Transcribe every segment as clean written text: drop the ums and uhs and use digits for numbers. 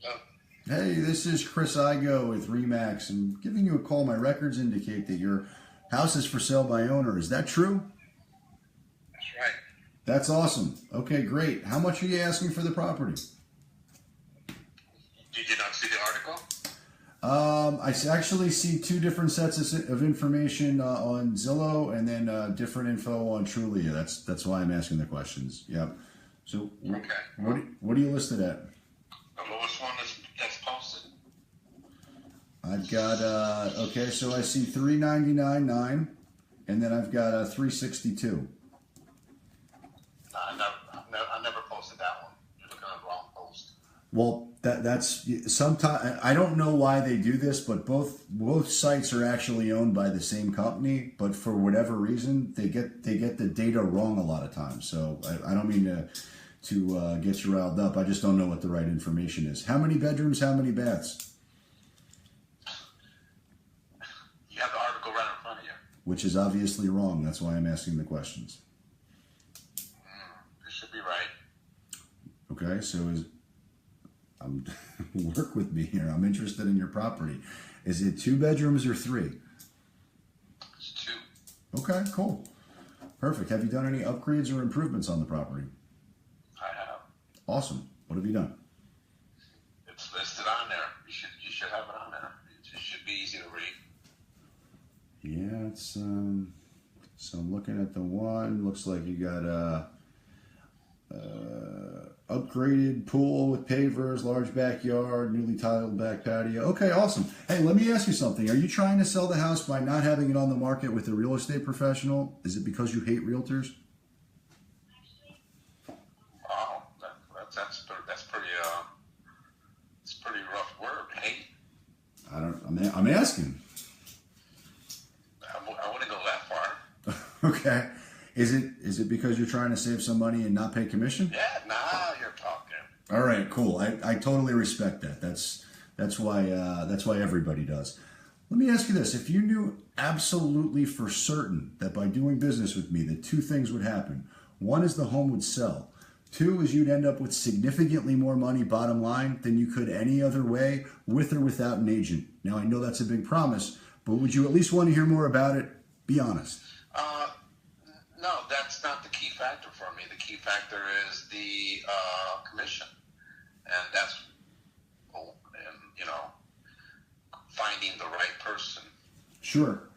Oh, Hey, this is Chris Igoe with Remax. I'm giving you a call. My records indicate that your house is for sale by owner. Is that true? that's right. That's awesome. Okay, great. How much are you asking for the property? Did you not see the article? Actually see two different sets of information on Zillow and then different info on Trulia. That's why I'm asking the questions. Yep. So, Okay. what are you listed at? The lowest one that's posted. I've got okay. So I see 399.9, and then I've got 362. No, I never posted that one. You're looking at the wrong post. Well, that's sometimes I don't know why they do this, but both sites are actually owned by the same company, but for whatever reason they get the data wrong a lot of times. So I don't mean to get you riled up. I just don't know what the right information is. How many bedrooms? How many baths? You have the article right in front of you. Which is obviously wrong. That's why I'm asking the questions. It should be right. Okay, so work with me here. I'm interested in your property. Is it 2 bedrooms or 3? It's 2. Okay, cool. Perfect. Have you done any upgrades or improvements on the property? I have. Awesome. What have you done? It's listed on there. You should have it on there. It should be easy to read. Yeah, it's so I'm looking at the one. Looks like you got a upgraded pool with pavers, large backyard, newly tiled back patio. Okay, awesome. Hey, let me ask you something. Are you trying to sell the house by not having it on the market with a real estate professional? Is it because you hate realtors? Wow, that's pretty it's a pretty rough word. Hate. I'm asking. I wouldn't go that far. Okay. Is it because you're trying to save some money and not pay commission? Yeah, now you're talking. All right, cool. I totally respect that. That's why everybody does. Let me ask you this: if you knew absolutely for certain that by doing business with me that 2 things would happen. One is the home would sell. 2 is you'd end up with significantly more money bottom line than you could any other way, with or without an agent. Now I know that's a big promise, but would you at least want to hear more about it? Be honest. No, that's not the key factor for me. The key factor is the commission, and that's finding the right person. Sure.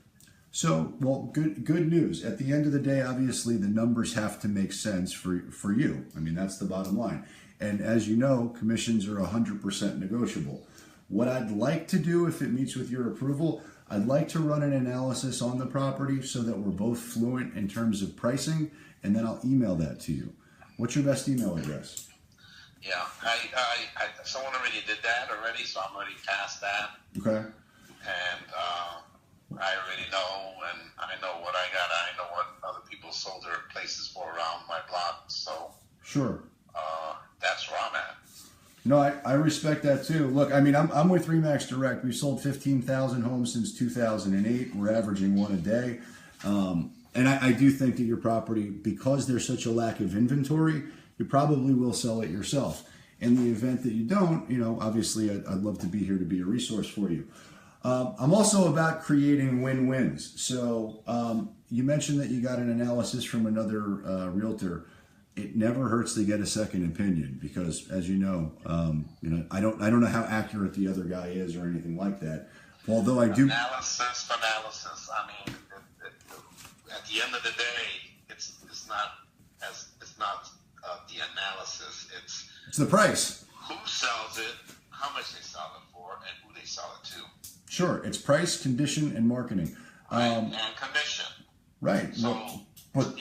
So, well, good news. At the end of the day, obviously, the numbers have to make sense for you. I mean, that's the bottom line. And as you know, commissions are 100% negotiable. What I'd like to do, if it meets with your approval, I'd like to run an analysis on the property so that we're both fluent in terms of pricing, and then I'll email that to you. What's your best email address? Yeah, someone already did that already, so I'm already past that. Okay. And I already know, and I know what I got. I know what other people sold their places for around my block. So Sure. that's where I'm at. No, I respect that too. Look, I mean, I'm with Remax Direct. We've sold 15,000 homes since 2008. We're averaging 1 a day. And I do think that your property, because there's such a lack of inventory, you probably will sell it yourself. In the event that you don't, obviously I'd love to be here to be a resource for you. I'm also about creating win-wins. So you mentioned that you got an analysis from another realtor. It never hurts to get a second opinion because, as you know, I don't know how accurate the other guy is or anything like that. Although I do Analysis. I mean, at the end of the day, it's not the analysis. it's the price. Who sells it, how much they sell it for, and who they sell it to. Sure, it's price, condition, and marketing. And commission. Right. So, but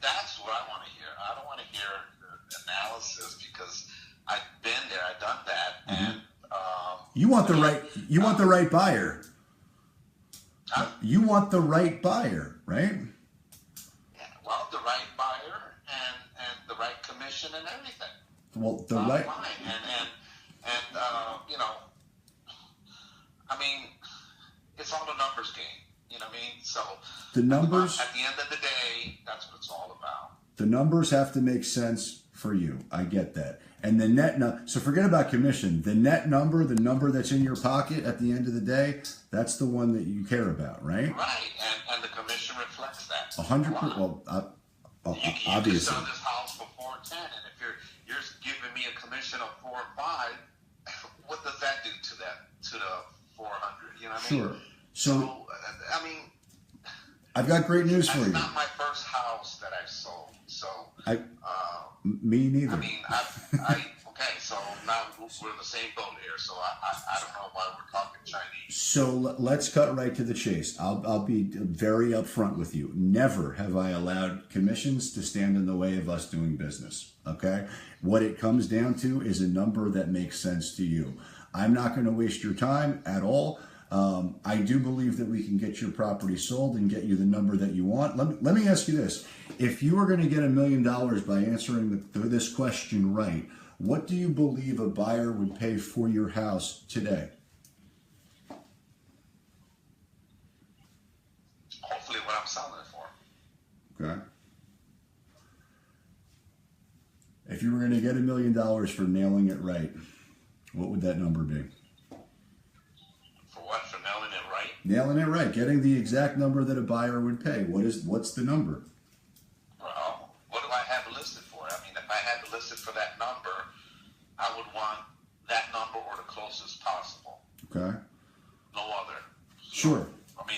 that's what I want to hear. I don't want to hear the analysis because I've been there, I've done that, and you want the right buyer. You want the right buyer, right? Yeah, well, the right buyer and the right commission and everything. Well, the right line. I mean, it's all a numbers game. You know what I mean? So the numbers at the end of the day, that's what it's all about. The numbers have to make sense for you. I get that. And the net so forget about commission. The net number, the number that's in your pocket at the end of the day, that's the one that you care about, right? Right, and the commission reflects that. 100%. Well, You obviously. sell this house for 410, and if you're giving me a commission of 4 or 5, what does that do to the 400? You know what I mean? Sure. So I mean, I've got great news for you. It's not my first house that I've sold, so me neither. I mean, okay, so now we're in the same boat here. So I don't know why we're talking Chinese. So let's cut right to the chase. I'll be very upfront with you. Never have I allowed commissions to stand in the way of us doing business. Okay? What it comes down to is a number that makes sense to you. I'm not going to waste your time at all. I do believe that we can get your property sold and get you the number that you want. Let me ask you this. If you were going to get $1 million by answering this question right, what do you believe a buyer would pay for your house today? Hopefully what I'm selling it for. Okay. If you were going to get $1 million for nailing it right, what would that number be? What, for nailing it right? Nailing it right, getting the exact number that a buyer would pay. What's the number? Well, what do I have it listed for? I mean, if I had it listed for that number, I would want that number or the closest possible. Okay. No other. Sure. I mean.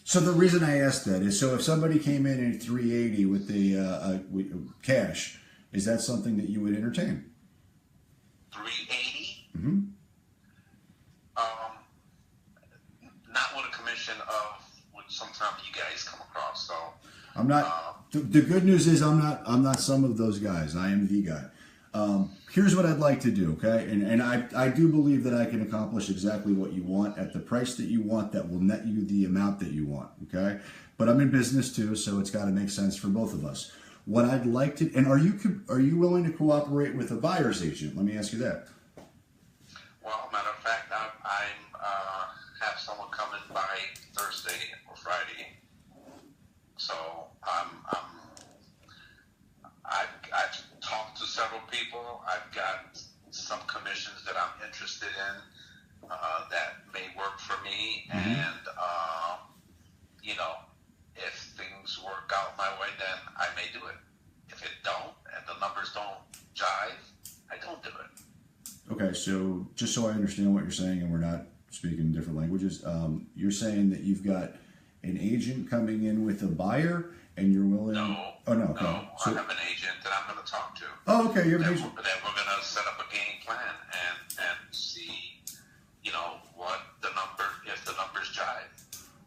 So the reason I asked that is so if somebody came in at 380 with the cash, is that something that you would entertain? 380? Mm-hmm. Not with a commission of what sometimes you guys come across. So I'm not. The good news is I'm not some of those guys. I am the guy. Here's what I'd like to do, okay? And I do believe that I can accomplish exactly what you want at the price that you want that will net you the amount that you want, okay? But I'm in business too, so it's got to make sense for both of us. What I'd like to, and are you willing to cooperate with a buyer's agent? Let me ask you that. Well, matter of fact, I have someone coming by Thursday or Friday. So I've talked to several people. I've got some commissions that I'm interested in that may work for me. Mm-hmm. And, if things work out my way, then I may do it. If it don't, and the numbers don't jive, I don't do it. Okay, so just so I understand what you're saying and we're not speaking different languages, you're saying that you've got an agent coming in with a buyer and you're willing... No. Oh, no, okay. No, so, I have an agent that I'm going to talk to. Oh, okay, you have an agent. That we're going to set up a game plan and see, what the number, if the numbers jive.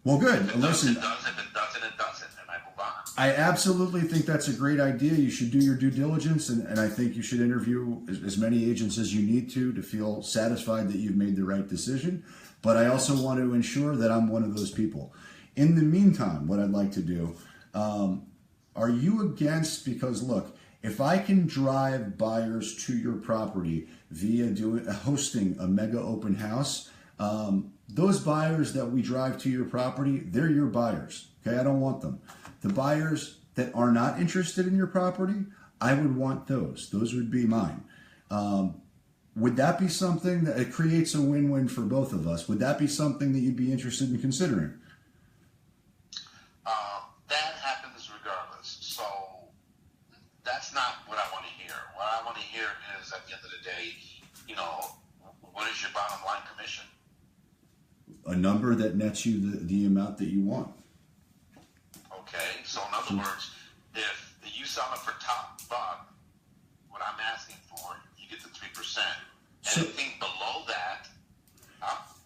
Well, good. If it Listen, does, if it doesn't, it doesn't, and I move on. I absolutely think that's a great idea. You should do your due diligence, and I think you should interview as many agents as you need to feel satisfied that you've made the right decision. But I also want to ensure that I'm one of those people. In the meantime, what I'd like to do, are you against, because look, if I can drive buyers to your property via hosting a mega open house, those buyers that we drive to your property, they're your buyers. Okay, I don't want them. The buyers that are not interested in your property, I would want those. Those would be mine. Would that be something that it creates a win-win for both of us? Would that be something that you'd be interested in considering? That happens regardless. So that's not what I want to hear. What I want to hear is at the end of the day, what is your bottom line commission? A number that nets you the amount that you want. Okay, so in other words, if you sell it for top buck, what I'm asking for, you get the 3%. Anything below that,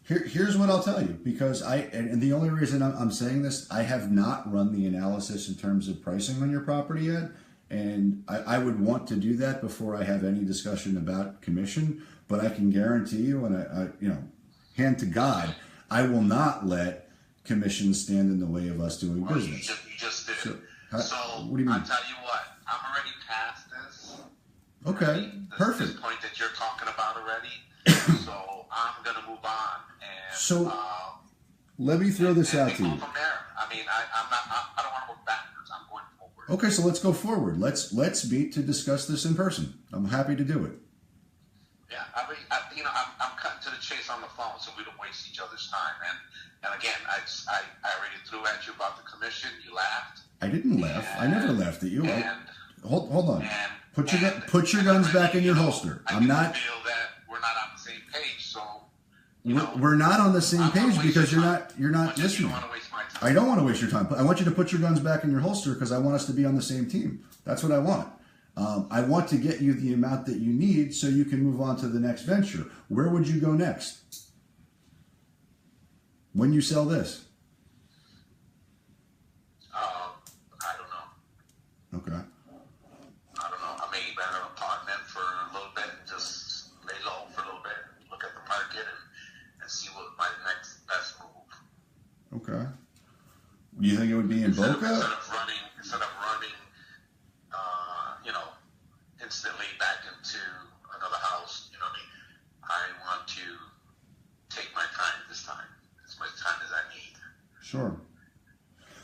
Here's what I'll tell you, because and the only reason I'm saying this, I have not run the analysis in terms of pricing on your property yet, and I would want to do that before I have any discussion about commission. But I can guarantee you, and I hand to God, I will not let commissions stand in the way of us doing business. You just did. So, what do you mean? I'll tell you what, I'm already past this. Okay, perfect. This point that you're talking about already. So I'm gonna move on. And so let me throw this out to you. From there, I mean, I don't want to work backwards. I'm going forward. Okay, so let's go forward. Let's meet to discuss this in person. I'm happy to do it. Yeah, I'm cutting to the chase on the phone so we don't waste each other's time. And again, I already threw at you about the commission. You laughed. I didn't laugh. I never laughed at you. Hold on. And Put your guns back in your holster. I feel that we're not on the same page, so we're not on the same page because you're not listening. You don't want to waste my time. I don't want to waste your time. I want you to put your guns back in your holster because I want us to be on the same team. That's what I want. I want to get you the amount that you need so you can move on to the next venture. Where would you go next when you sell this? I don't know. Okay. I don't know. I may rent an apartment for a little bit and just lay low for a little bit, look at the market and see what my next best move. Okay. Do you think it would be in Boca? Instead of running, instantly back into another house, what I mean? I want to take my time this time, as much time as I need. Sure.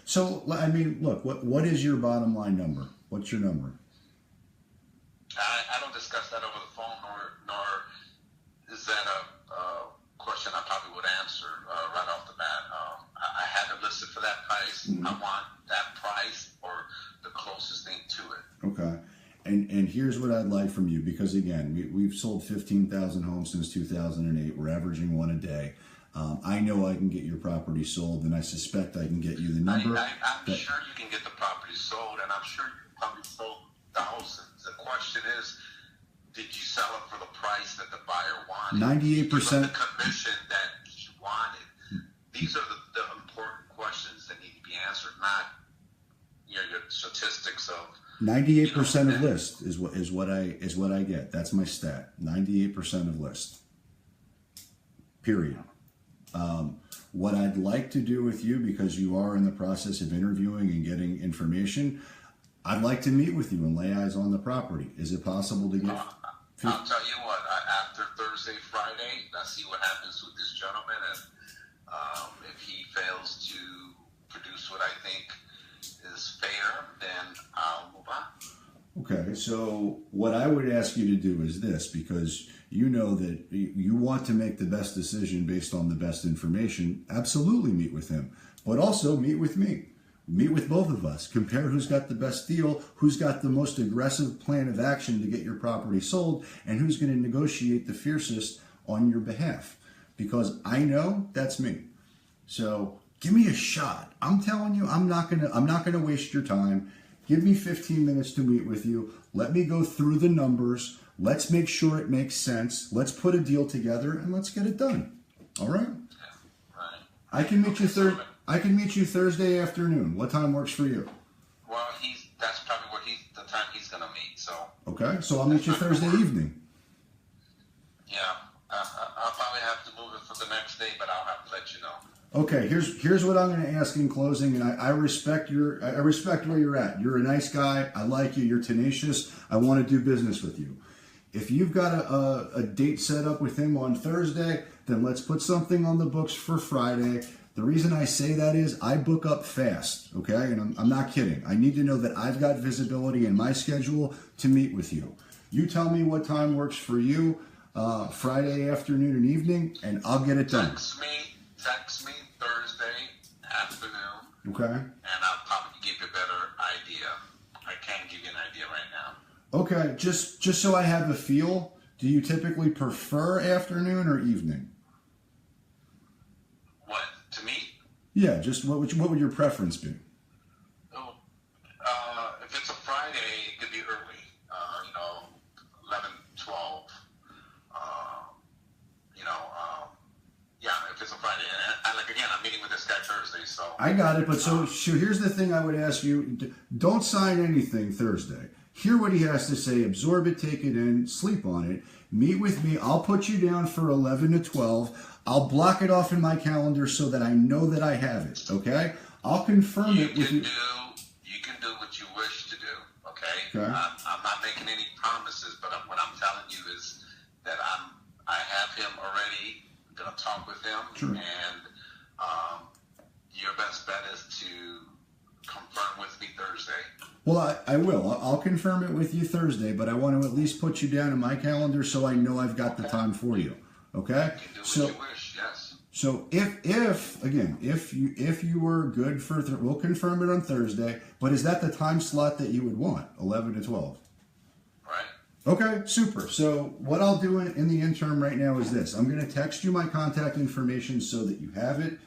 So, I mean, look, what is your bottom line number? What's your number? I don't discuss that over the phone, nor is that a question I probably would answer right off the bat. I have it listed for that price. Mm-hmm. I want that price or the closest thing to it. Okay. And here's what I'd like from you, because again, we've sold 15,000 homes since 2008. We're averaging one a day. I know I can get your property sold, and I suspect I can get you the number. I'm sure you can get the property sold, and I'm sure you probably sold thousands. The question is, did you sell it for the price that the buyer wanted? 98%. The commission that he wanted. These are the important questions that need to be answered, not your statistics of 98% of list is what I get. That's my stat. 98% of list. Period. What I'd like to do with you, because you are in the process of interviewing and getting information, I'd like to meet with you and lay eyes on the property. Is it possible to get? I'll tell you what. After Thursday, Friday, I see what happens with this gentleman, and if he fails to produce what I think is fair, then I'll move on. Okay, so what I would ask you to do is this, because you know that you want to make the best decision based on the best information. Absolutely meet with him, but also meet with me. Meet with both of us. Compare who's got the best deal, who's got the most aggressive plan of action to get your property sold, and who's going to negotiate the fiercest on your behalf. Because I know that's me. So give me a shot. I'm telling you, I'm not gonna waste your time. Give me 15 minutes to meet with you. Let me go through the numbers. Let's make sure it makes sense. Let's put a deal together and let's get it done. All right? Yeah, right. I can meet you Thursday afternoon. What time works for you? Well, that's probably the time he's gonna meet. So. Okay, so I'll meet you Thursday evening. Yeah, I'll probably have to move it for the next day, but I'll have to let you know. Okay, here's what I'm going to ask in closing, and I respect where you're at. You're a nice guy. I like you. You're tenacious. I want to do business with you. If you've got a date set up with him on Thursday, then let's put something on the books for Friday. The reason I say that is I book up fast, okay? And I'm not kidding. I need to know that I've got visibility in my schedule to meet with you. You tell me what time works for you, Friday afternoon and evening, and I'll get it done. Text me Thursday afternoon. Okay. And I'll probably give you a better idea. I can't give you an idea right now. Okay, just so I have a feel, do you typically prefer afternoon or evening? What, to me? Yeah, just what would your preference be? If it's a Friday, it could be early. 11, 12. Yeah, if it's a Friday. And again, I'm meeting with this guy Thursday, so. I got it, but so here's the thing I would ask you. Don't sign anything Thursday. Hear what he has to say, absorb it, take it in, sleep on it. Meet with me. I'll put you down for 11 to 12. I'll block it off in my calendar so that I know that I have it, okay? I'll confirm it with you. You can do what you wish to do, okay? I'm not making any promises, but what I'm telling you is that I have him already. I'm going to talk with him, sure. And your best bet is to confirm with me Thursday. Well, I will. I'll confirm it with you Thursday, but I want to at least put you down in my calendar so I know I've got the time for you. Okay? You can do what you wish, yes. So if you were good for, we'll confirm it on Thursday, but is that the time slot that you would want, 11 to 12? Right. Okay, super. So what I'll do in the interim right now is this. I'm going to text you my contact information so that you have it.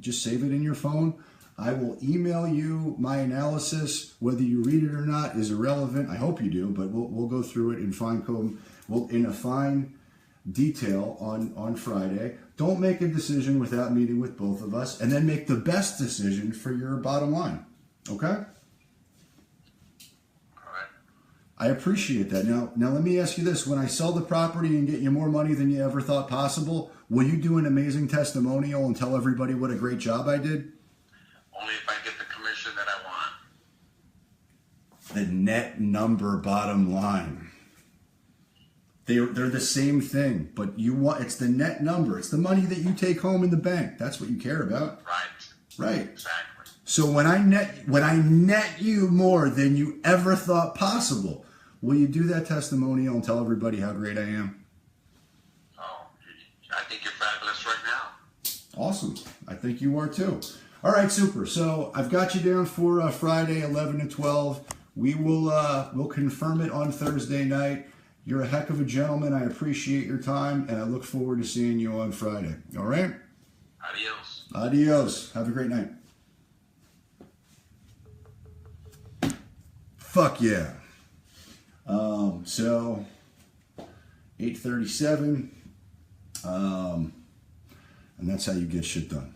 Just save it in your phone. I will email you my analysis. Whether you read it or not is irrelevant. I hope you do, but we'll go through it in in a fine detail on Friday. Don't make a decision without meeting with both of us, and then make the best decision for your bottom line. Okay? All right. I appreciate that. Now let me ask you this. When I sell the property and get you more money than you ever thought possible, will you do an amazing testimonial and tell everybody what a great job I did? Only if I get the commission that I want. The net number bottom line. They're the same thing, but it's the net number. It's the money that you take home in the bank. That's what you care about. Right. Exactly. So when I net you more than you ever thought possible, will you do that testimonial and tell everybody how great I am? Oh, I think you're fabulous right now. Awesome. I think you are too. All right, super. So I've got you down for Friday, 11 to 12. We'll confirm it on Thursday night. You're a heck of a gentleman. I appreciate your time, and I look forward to seeing you on Friday. All right? Adios. Adios. Have a great night. Fuck yeah. So 8:37. And that's how you get shit done.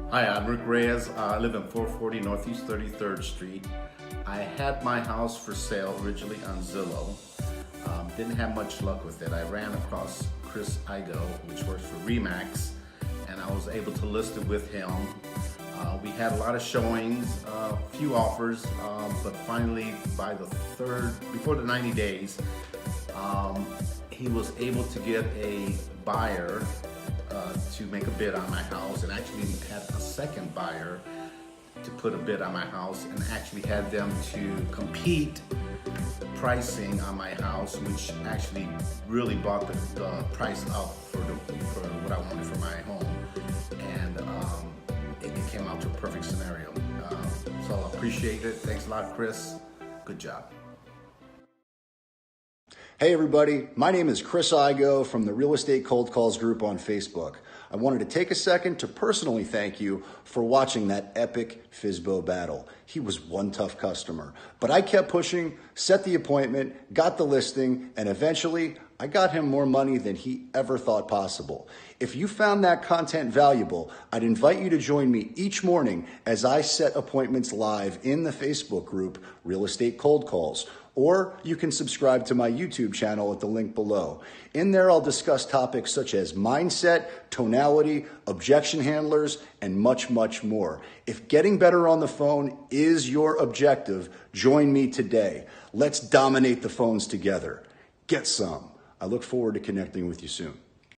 Hi, I'm Rick Reyes. I live in 440 Northeast 33rd Street. I had my house for sale originally on Zillow. Didn't have much luck with it. I ran across Chris Igoe, which works for Remax, and I was able to list it with him. We had a lot of showings, a few offers, but finally before the 90 days, he was able to get a buyer to make a bid on my house, and actually had a second buyer to put a bid on my house, and actually had them to compete pricing on my house, which actually really brought the price up for what I wanted for my home, and it came out to a perfect scenario. So I appreciate it. Thanks a lot, Chris. Good job. Hey everybody, my name is Chris Igoe from the Real Estate Cold Calls group on Facebook. I wanted to take a second to personally thank you for watching that epic FSBO battle. He was one tough customer, but I kept pushing, set the appointment, got the listing, and eventually I got him more money than he ever thought possible. If you found that content valuable, I'd invite you to join me each morning as I set appointments live in the Facebook group, Real Estate Cold Calls. Or you can subscribe to my YouTube channel at the link below. In there, I'll discuss topics such as mindset, tonality, objection handlers, and much, much more. If getting better on the phone is your objective, join me today. Let's dominate the phones together. Get some. I look forward to connecting with you soon.